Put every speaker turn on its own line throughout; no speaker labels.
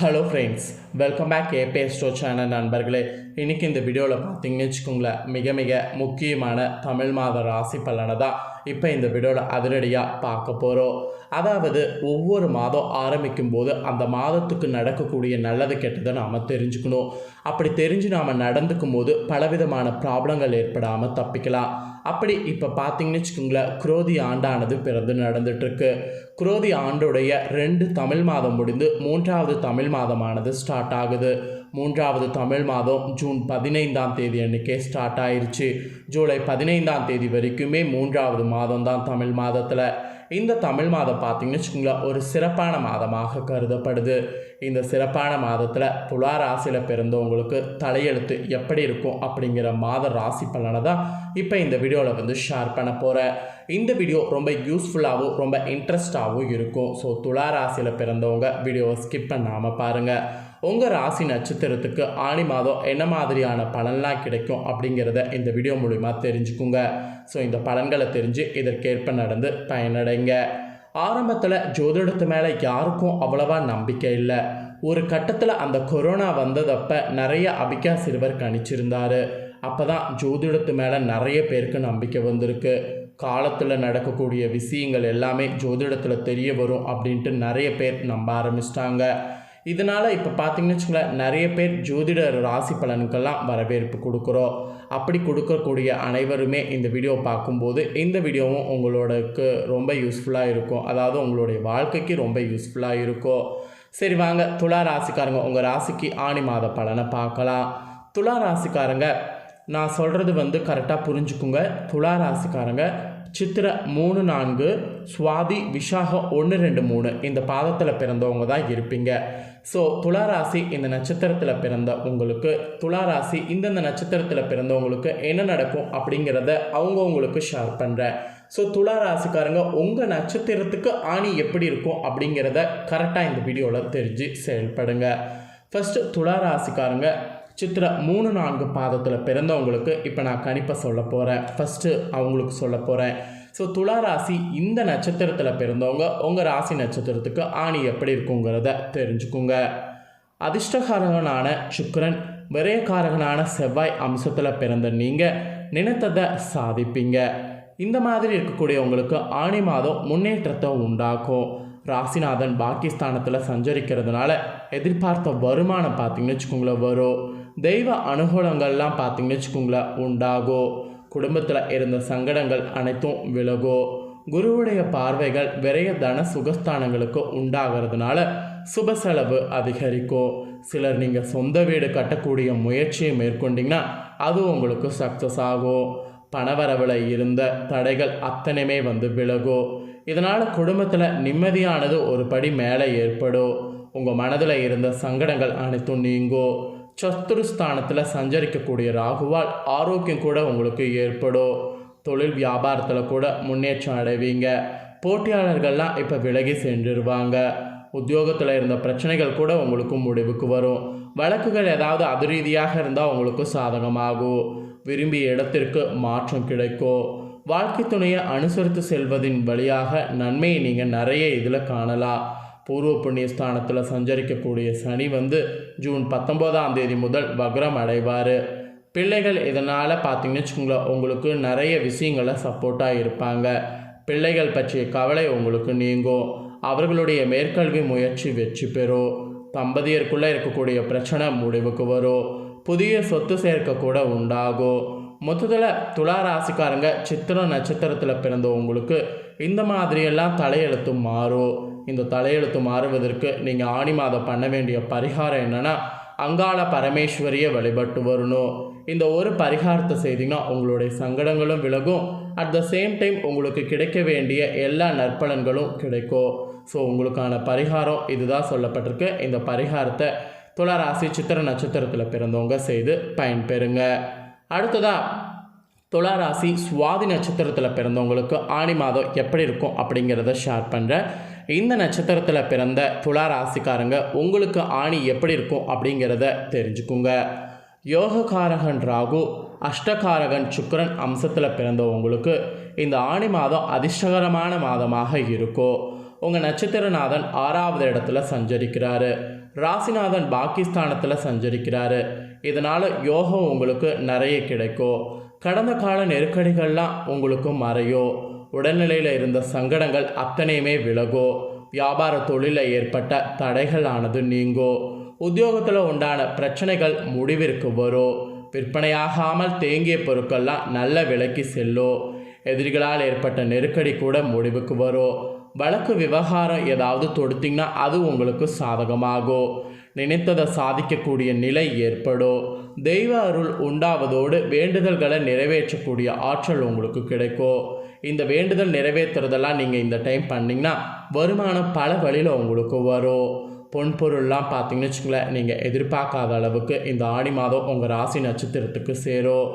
Hello friends, welcome back ஏபே ஸ்டோ channel நண்பர்களே. இன்றைக்கி இந்த வீடியோவில் பார்த்தீங்கன்னு வச்சுக்கோங்களேன், மிக மிக முக்கியமான தமிழ் மாத ராசி பலனை தான் இப்போ இந்த வீடியோவில் அதிரடியாக பார்க்க போகிறோம். அதாவது ஒவ்வொரு மாதம் ஆரம்பிக்கும் போது அந்த மாதத்துக்கு நடக்கக்கூடிய நல்லது கெட்டதை நாம் தெரிஞ்சுக்கணும். அப்படி தெரிஞ்சு நாம் நடந்துக்கும் போது பலவிதமான ப்ராப்ளங்கள் ஏற்படாமல் தப்பிக்கலாம். அப்படி இப்போ பார்த்தீங்கன்னு வச்சுக்கோங்களேன், குரோதி ஆண்டானது பிறந்து நடந்துட்டுருக்கு. குரோதி ஆண்டுடைய 2 தமிழ் மாதம் முடிந்து 3வது தமிழ் மாதமானது ஸ்டார்ட் ஆகுது. 3வது தமிழ் மாதம் ஜூன் 15ஆம் தேதி அன்றைக்கே ஸ்டார்ட் ஆயிடுச்சு. ஜூலை 15ஆம் தேதி வரைக்குமே 3வது மாதம் தான் தமிழ் மாதத்தில். இந்த தமிழ் மாதம் பார்த்திங்கன்னு வச்சுக்கோங்களேன், ஒரு சிறப்பான மாதமாக கருதப்படுது. இந்த சிறப்பான மாதத்தில் துலா ராசியில் பிறந்தவங்களுக்கு தலையெழுத்து எப்படி இருக்கும் அப்படிங்கிற மாத ராசி பலனை தான் இப்போ இந்த வீடியோவில் ஷேர் பண்ண போகிறேன். இந்த வீடியோ ரொம்ப யூஸ்ஃபுல்லாகவும் ரொம்ப இன்ட்ரெஸ்டாகவும் இருக்கும். ஸோ துலா ராசியில் பிறந்தவங்க வீடியோவை ஸ்கிப் பண்ணாமல் பாருங்கள். உங்கள் ராசி நட்சத்திரத்துக்கு ஆணி மாதம் என்ன மாதிரியான பலன்லாம் கிடைக்கும் அப்படிங்கிறத இந்த வீடியோ மூலிமா தெரிஞ்சுக்குங்க. ஸோ இந்த பலன்களை தெரிஞ்சு இதற்கேற்ப நடந்து பயனடைங்க. ஆரம்பத்தில் ஜோதிடத்து மேலே யாருக்கும் அவ்வளவா நம்பிக்கை இல்லை. ஒரு கட்டத்தில் அந்த கொரோனா வந்ததப்போ நிறைய அபிகா சிறுவர் கணிச்சிருந்தார். அப்போ தான் ஜோதிடத்து மேலே நிறைய பேருக்கு நம்பிக்கை வந்திருக்கு. காலத்தில் நடக்கக்கூடிய விஷயங்கள் எல்லாமே ஜோதிடத்தில் தெரிய வரும் அப்படின்ட்டு நிறைய பேர் நம்ப ஆரம்பிச்சிட்டாங்க. இதனால் இப்போ பார்த்திங்கன்னு வச்சுக்கோங்களேன், நிறைய பேர் ஜோதிட ராசி பலனுக்கெல்லாம் வரவேற்பு கொடுக்குறோம். அப்படி கொடுக்கக்கூடிய அனைவருமே இந்த வீடியோ பார்க்கும்போது இந்த வீடியோவும் உங்களோடக்கு ரொம்ப யூஸ்ஃபுல்லாக இருக்கும். அதாவது உங்களுடைய வாழ்க்கைக்கு ரொம்ப யூஸ்ஃபுல்லாக இருக்கும். சரி வாங்க, துலா ராசிக்காரங்க உங்கள் ராசிக்கு ஆணி மாத பலனை பார்க்கலாம். துலா ராசிக்காரங்க, நான் சொல்கிறது கரெக்டாக புரிஞ்சுக்குங்க. துலா ராசிக்காரங்க சித்திரை 3, 4, சுவாதி, விஷாகம் 1, 2, 3 இந்த பாதத்தில் பிறந்தவங்க தான் இருப்பீங்க. ஸோ துளாராசி இந்த நட்சத்திரத்தில் பிறந்த உங்களுக்கு, துளாராசி இந்தந்த நட்சத்திரத்தில் பிறந்தவங்களுக்கு என்ன நடக்கும் அப்படிங்கிறத அவங்கவுங்களுக்கு ஷேர் பண்ணுறேன். ஸோ துளாராசிக்காரங்க உங்கள் நட்சத்திரத்துக்கு ஆணி எப்படி இருக்கும் அப்படிங்கிறத கரெக்டாக இந்த வீடியோவில் தெரிஞ்சு செயல்படுங்க. ஃபஸ்ட்டு துளாராசிக்காரங்க சித்திரை 3, 4 பாதத்தில் பிறந்தவங்களுக்கு இப்போ நான் கணிப்பை சொல்ல போகிறேன். ஃபஸ்ட்டு அவங்களுக்கு சொல்ல போகிறேன். ஸோ துளாராசி இந்த நட்சத்திரத்தில் பிறந்தவங்க உங்கள் ராசி நட்சத்திரத்துக்கு ஆணி எப்படி இருக்குங்கிறத தெரிஞ்சுக்குங்க. அதிர்ஷ்டகாரகனான சுக்கிரன், விரயக்காரகனான செவ்வாய் அம்சத்தில் பிறந்த நீங்கள் நினைத்ததை சாதிப்பீங்க. இந்த மாதிரி இருக்கக்கூடியவங்களுக்கு ஆணி மாதம் முன்னேற்றத்தை உண்டாக்கும். ராசிநாதன் பாகிஸ்தானத்தில் சஞ்சரிக்கிறதுனால எதிர்பார்த்த வருமானம் பார்த்திங்கன்னு வச்சுக்கோங்களேன் வரும். தெய்வ அனுகூலங்கள்லாம் பார்த்திங்கன்னு வச்சுக்கோங்களேன் உண்டாகும். குடும்பத்தில் இருந்த சங்கடங்கள் அனைத்தும் விலகும். குருவுடைய பார்வைகள் விரைய தன சுகஸ்தானங்களுக்கு உண்டாகிறதுனால சுப செலவு அதிகரிக்கும். சிலர் நீங்கள் சொந்த வீடு கட்டக்கூடிய முயற்சியை மேற்கொண்டிங்கன்னா அது உங்களுக்கு சக்ஸஸ் ஆகும். பணவரவில் இருந்த தடைகள் அத்தனையுமே விலகும். இதனால் குடும்பத்தில் நிம்மதியானது ஒரு படி மேலே ஏற்படும். உங்கள் மனதில் இருந்த சங்கடங்கள் அனைத்தும் நீங்கும். சத்துருஸ்தானத்தில் சஞ்சரிக்கக்கூடிய ராகுவால் ஆரோக்கியம் கூட உங்களுக்கு ஏற்படும். தொழில் வியாபாரத்தில் கூட முன்னேற்றம் அடைவீங்க. போட்டியாளர்கள்லாம் இப்போ விலகி சென்றுருவாங்க. உத்தியோகத்தில் இருந்த பிரச்சனைகள் கூட உங்களுக்கு முடிவுக்கு வரும். வழக்குகள் ஏதாவது அது ரீதியாக இருந்தால் உங்களுக்கு சாதகமாகும். விரும்பிய இடத்திற்கு மாற்றம் கிடைக்கும். வாழ்க்கை துணையை அனுசரித்து செல்வதின் வழியாக நன்மையை நீங்கள் நிறைய இதில் காணலாம். பூர்வ புண்ணிய ஸ்தானத்தில் சஞ்சரிக்கக்கூடிய சனி ஜூன் 19ஆம் தேதி முதல் வக்ரம் அடைவார். பிள்ளைகள் இதனால் பார்த்திங்கன்னு வச்சுக்கோங்களேன், உங்களுக்கு நிறைய விஷயங்களை சப்போர்ட்டாக இருப்பாங்க. பிள்ளைகள் பற்றிய கவலை உங்களுக்கு நீங்கும். அவர்களுடைய மேற்கல்வி முயற்சி வெற்றி பெறும். தம்பதியருக்குள்ளே இருக்கக்கூடிய பிரச்சனை முடிவுக்கு வரும். புதிய சொத்து சேர்க்க கூட உண்டாகும். மொத்தத்தில் துலா ராசிக்காரங்க சித்திரை நட்சத்திரத்தில் பிறந்தவங்களுக்கு இந்த மாதிரியெல்லாம் தலையெழுத்து மாறும். இந்த தலையெழுத்து மாறுவதற்கு நீங்கள் ஆணி மாதம் பண்ண வேண்டிய பரிகாரம் என்னென்னா, அங்காள பரமேஸ்வரியை வழிபட்டு வரணும். இந்த ஒரு பரிகாரத்தை செய்தீங்கன்னா உங்களுடைய சங்கடங்களும் விலகும். அட் த சேம் டைம் உங்களுக்கு கிடைக்க வேண்டிய எல்லா நற்பலன்களும் கிடைக்கும். ஸோ உங்களுக்கான பரிகாரம் இதுதான் சொல்லப்பட்டிருக்கு. இந்த பரிகாரத்தை துளாராசி சித்திரை நட்சத்திரத்தில் பிறந்தவங்க செய்து பயன்பெறுங்க. அடுத்ததாக துளாராசி சுவாதி நட்சத்திரத்தில் பிறந்தவங்களுக்கு ஆணி மாதம் எப்படி இருக்கும் அப்படிங்கிறத ஷேர் பண்ணுறேன். இந்த நட்சத்திரத்தில் பிறந்த துளாராசிக்காரங்க உங்களுக்கு ஆணி எப்படி இருக்கும் அப்படிங்கிறத தெரிஞ்சுக்குங்க. யோகக்காரகன் ராகு, அஷ்டகாரகன் சுக்கிரன் அம்சத்தில் பிறந்தவங்களுக்கு இந்த ஆணி மாதம் அதிர்ஷ்டகரமான மாதமாக இருக்கும். உங்கள் நட்சத்திரநாதன் 6வது இடத்துல சஞ்சரிக்கிறாரு. ராசிநாதன் பாகிஸ்தானத்தில் சஞ்சரிக்கிறாரு. இதனால் யோகம் உங்களுக்கு நிறைய கிடைக்கும். கடந்த கால நெருக்கடிகள்லாம் உங்களுக்கு மறையும். உடல்நிலையில் இருந்த சங்கடங்கள் அத்தனையுமே விலகும். வியாபார தொழிலில் ஏற்பட்ட தடைகளானது நீங்கும். உத்தியோகத்தில் உண்டான பிரச்சனைகள் முடிவிற்கு வரும். விற்பனையாகாமல் தேங்கிய பொருட்கள்லாம் நல்ல விலைக்கு செல்லும். எதிரிகளால் ஏற்பட்ட நெருக்கடி கூட முடிவுக்கு வரும். வழக்கு விவகாரம் ஏதாவது தொடுத்திங்கன்னா அது உங்களுக்கு சாதகமாகும். நினைத்ததை சாதிக்கக்கூடிய நிலை ஏற்படும். தெய்வ அருள் உண்டாவதோடு வேண்டுதல்களை நிறைவேற்றக்கூடிய ஆற்றல் உங்களுக்கு கிடைக்கும். இந்த வேண்டுதல் நிறைவேற்றுறதெல்லாம் நீங்கள் இந்த டைம் பண்ணிங்கன்னா வருமானம் பல வழியில் உங்களுக்கு வரும். பொன்பொருள்லாம் பார்த்தீங்கன்னு வச்சுங்களேன், நீங்கள் எதிர்பார்க்காத அளவுக்கு இந்த ஆடி மாதம் உங்கள் ராசி நட்சத்திரத்துக்கு சேரும்.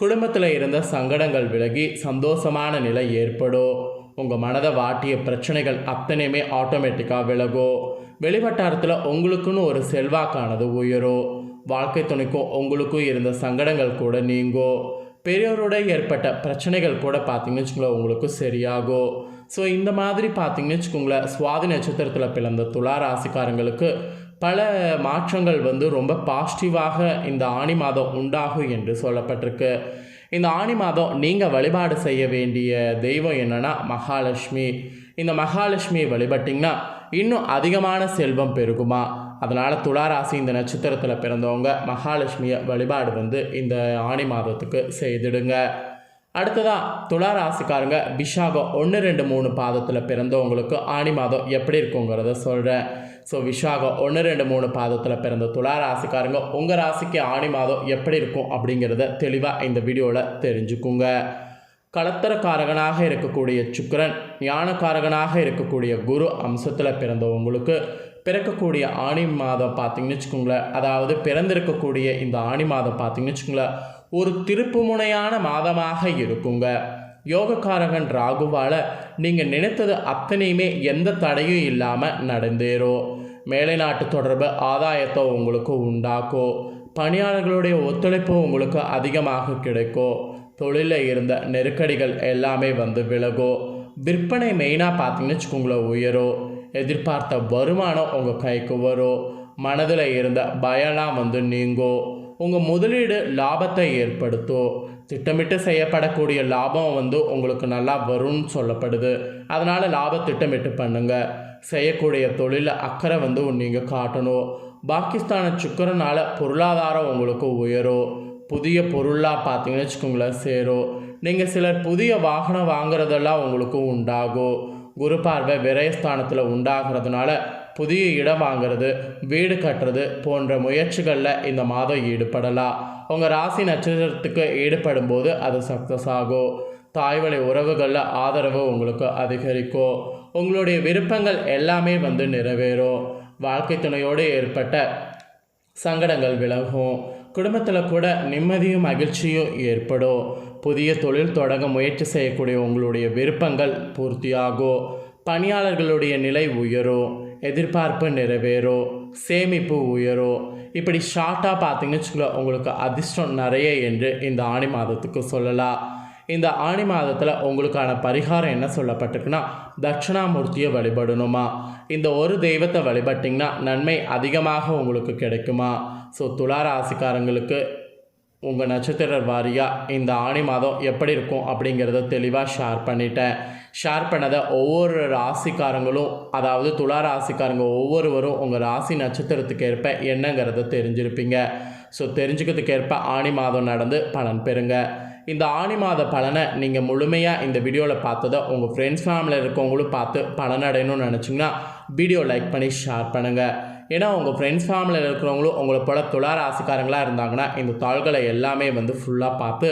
குடும்பத்தில் இருந்த சங்கடங்கள் விலகி சந்தோஷமான நிலை ஏற்படும். உங்கள் மனதை வாட்டிய பிரச்சனைகள் அத்தனையுமே ஆட்டோமேட்டிக்காக விலகும். வெளிவட்டாரத்தில் உங்களுக்குன்னு ஒரு செல்வாக்கானது உயரும். வாழ்க்கை துணைக்கும் உங்களுக்கும் இருந்த சங்கடங்கள் கூட நீங்கும். பெரியோரோட ஏற்பட்ட பிரச்சனைகள் கூட பார்த்தீங்கன்னு வச்சுக்கோங்களேன் உங்களுக்கு சரியாகும். ஸோ இந்த மாதிரி பார்த்தீங்கன்னு வச்சுக்கோங்களேன், சுவாதி நட்சத்திரத்தில் பிறந்த துலா ராசிக்காரங்களுக்கு பல மாற்றங்கள் ரொம்ப பாசிட்டிவாக இந்த ஆணி மாதம் உண்டாகும் என்று சொல்லப்பட்டிருக்கு. இந்த ஆணி மாதம் நீங்கள் வழிபாடு செய்ய வேண்டிய தெய்வம் என்னென்னா மகாலட்சுமி. இந்த மகாலட்சுமியை வழிபட்டிங்கன்னா இன்னும் அதிகமான செல்வம் பெருகுமா. அதனால் துளாராசி இந்த நட்சத்திரத்தில் பிறந்தவங்க மகாலட்சுமியை வழிபாடு இந்த ஆணி மாதத்துக்கு செய்திடுங்க. அடுத்ததாக துளாராசிக்காரங்க விஷாகம் 1, 2, 3 பாதத்தில் பிறந்தவங்களுக்கு ஆணி மாதம் எப்படி இருக்குங்கிறத சொல்கிறேன். ஸோ விஷாகம் 1, 2, 3 பாதத்தில் பிறந்த துளாராசிக்காரங்க உங்கள் ராசிக்கு ஆணி மாதம் எப்படி இருக்கும் அப்படிங்கிறத தெளிவாக இந்த வீடியோவில் தெரிஞ்சுக்குங்க. கலத்தரக்காரகனாக இருக்கக்கூடிய சுக்கிரன், ஞானக்காரகனாக இருக்கக்கூடிய குரு அம்சத்தில் பிறந்தவங்களுக்கு பிறக்கக்கூடிய ஆணி மாதம் பார்த்திங்கன்னு வச்சுக்கோங்களேன், அதாவது பிறந்திருக்கக்கூடிய இந்த ஆணி மாதம் பார்த்திங்கன்னு வச்சுக்கோங்களேன் ஒரு திருப்புமுனையான மாதமாக இருக்குங்க. யோகக்காரகன் ராகுவால் நீங்கள் நினைத்தது அத்தனையுமே எந்த தடையும் இல்லாமல் நடந்தேறும். மேலை நாட்டு தொடர்பு ஆதாயத்தை உங்களுக்கு உண்டாக்கும். பணியாளர்களுடைய ஒத்துழைப்பு உங்களுக்கு அதிகமாக கிடைக்கும். தொழிலில் இருந்த நெருக்கடிகள் எல்லாமே விலகும். விற்பனை மெயினாக பார்த்தீங்கன்னு வச்சுக்கோங்களேன் உயரும். எதிர்பார்த்த வருமானம் உங்கள் கைக்கு வரும். மனதில் இருந்த பயம்லாம் நீங்கும். உங்கள் முதலீடு லாபத்தை ஏற்படுத்தும். திட்டமிட்டு செய்யப்படக்கூடிய லாபம் உங்களுக்கு நல்லா வரும்னு சொல்லப்படுது. அதனால் லாப திட்டமிட்டு பண்ணுங்கள். செய்யக்கூடிய தொழிலில் அக்கறை நீங்கள் காட்டணும். பாகிஸ்தான சுக்கரனால் பொருளாதாரம் உங்களுக்கு உயரும். புதிய பொருளாக பார்த்தீங்கன்னு வச்சுக்கோங்களேன் சேரும். நீங்கள் சிலர் புதிய வாகனம் வாங்குறதெல்லாம் உங்களுக்கு உண்டாகும். குரு பார்வை விரயஸ்தானத்தில் உண்டாகிறதுனால புதிய இடம் வாங்கிறது, வீடு கட்டுறது போன்ற முயற்சிகளில் இந்த மாதம் ஈடுபடலாம். உங்கள் ராசி நட்சத்திரத்துக்கு ஈடுபடும் போது அது சக்ஸஸ் ஆகும். தாய்வழி உறவுகளில் ஆதரவு உங்களுக்கு அதிகரிக்கும். உங்களுடைய விருப்பங்கள் எல்லாமே நிறைவேறும். வாழ்க்கை துணையோடு ஏற்பட்ட சங்கடங்கள் விலகும். குடும்பத்தில் கூட நிம்மதியும் மகிழ்ச்சியும் ஏற்படும். புதிய தொழில் தொடங்க முயற்சி செய்யக்கூடிய உங்களுடைய விருப்பங்கள் பூர்த்தியாகும். பணியாளர்களுடைய நிலை உயரும். எதிர்பார்ப்பு நிறைவேறும். சேமிப்பு உயரும். இப்படி ஷார்ட்டாக பார்த்தீங்கன்னு வச்சுக்கோங்களேன் உங்களுக்கு அதிர்ஷ்டம் நிறைய என்று இந்த ஆணி மாதத்துக்கு சொல்லலாம். இந்த ஆணி மாதத்தில் உங்களுக்கான பரிகாரம் என்ன சொல்லப்பட்டிருக்குன்னா தட்சிணாமூர்த்தியை வழிபடணுமா. இந்த ஒரு தெய்வத்தை வழிபட்டிங்கன்னா நன்மை அதிகமாக உங்களுக்கு கிடைக்குமா. ஸோ துளாராசிக்காரங்களுக்கு உங்கள் நட்சத்திர வாரியாக இந்த ஆணி மாதம் எப்படி இருக்கும் அப்படிங்கிறத தெளிவாக ஷேர் பண்ணிட்டேன். ஷேர் பண்ணதை ஒவ்வொரு ராசிக்காரங்களும், அதாவது துலா ராசிக்காரங்க ஒவ்வொருவரும் உங்கள் ராசி நட்சத்திரத்துக்கு ஏற்ப என்னங்கிறத தெரிஞ்சிருப்பீங்க. ஸோ தெரிஞ்சுக்கிறதுக்கு ஏற்ப ஆணி மாதம் நடந்து பலன் பெறுங்க. இந்த ஆணி மாத பலனை நீங்கள் முழுமையாக இந்த வீடியோவில் பார்த்ததை உங்கள் ஃப்ரெண்ட்ஸ் ஃபேமிலியில் இருக்கவங்களும் பார்த்து பலனடையணும்னு நினச்சிங்கன்னா வீடியோ லைக் பண்ணி ஷேர் பண்ணுங்கள். ஏன்னா உங்கள் ஃப்ரெண்ட்ஸ் ஃபேமிலியில் இருக்கிறவங்களும் உங்களை போல துலா ராசிக்காரங்களாக இருந்தாங்கன்னா இந்த தாள்களை எல்லாமே ஃபுல்லாக பார்த்து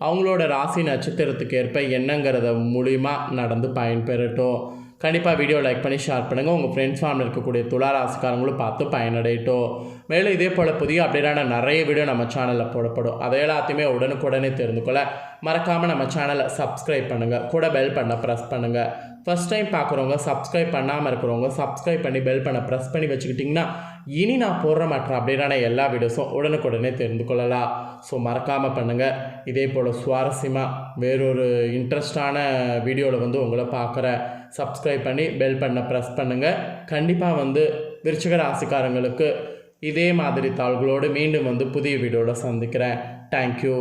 அவங்களோட ராசி நட்சத்திரத்துக்கு ஏற்ப என்னங்கிறத மூலிமா நடந்து பயன்பெறட்டும். கண்டிப்பாக வீடியோ லைக் பண்ணி ஷேர் பண்ணுங்கள். உங்கள் ஃப்ரெண்ட்ஸ் ஃபேமிலியில் இருக்கக்கூடிய துலா ராசிக்காரங்களும் பார்த்து பயனடையட்டும். மேலும் இதே போல் புதிய அப்டேட்டான நிறைய வீடியோ நம்ம சேனலில் போடப்படும். அதை எல்லாத்தையுமே உடனுக்குடனே தெரிந்து கொள்ள மறக்காமல் நம்ம சேனலை சப்ஸ்கிரைப் பண்ணுங்கள். கூட பெல் பண்ண ப்ரெஸ் பண்ணுங்கள். ஃபஸ்ட் டைம் பார்க்குறவங்க, சப்ஸ்கிரைப் பண்ணாமல் இருக்கிறவங்க சப்ஸ்கிரைப் பண்ணி பெல் பண்ண ப்ரெஸ் பண்ணி வச்சுக்கிட்டிங்கன்னா இனி நான் போடுற மற்ற அப்டேட்டான எல்லா வீடியோஸும் உடனுக்குடனே தெரிந்து கொள்ளலாம். ஸோ மறக்காமல் பண்ணுங்கள். இதே போல் சுவாரஸ்யமாக வேறொரு இன்ட்ரெஸ்டான வீடியோவில் உங்களை பார்க்குறேன். சப்ஸ்கிரைப் பண்ணி பெல் பட்டனை ப்ரெஸ் பண்ணுங்கள். கண்டிப்பாக வந்து விருச்சிக ராசிக்காரங்களுக்கு இதே மாதிரி தாள்களோடு மீண்டும் வந்து புதிய வீடியோவில் சந்திக்கிறேன். தேங்க்யூ.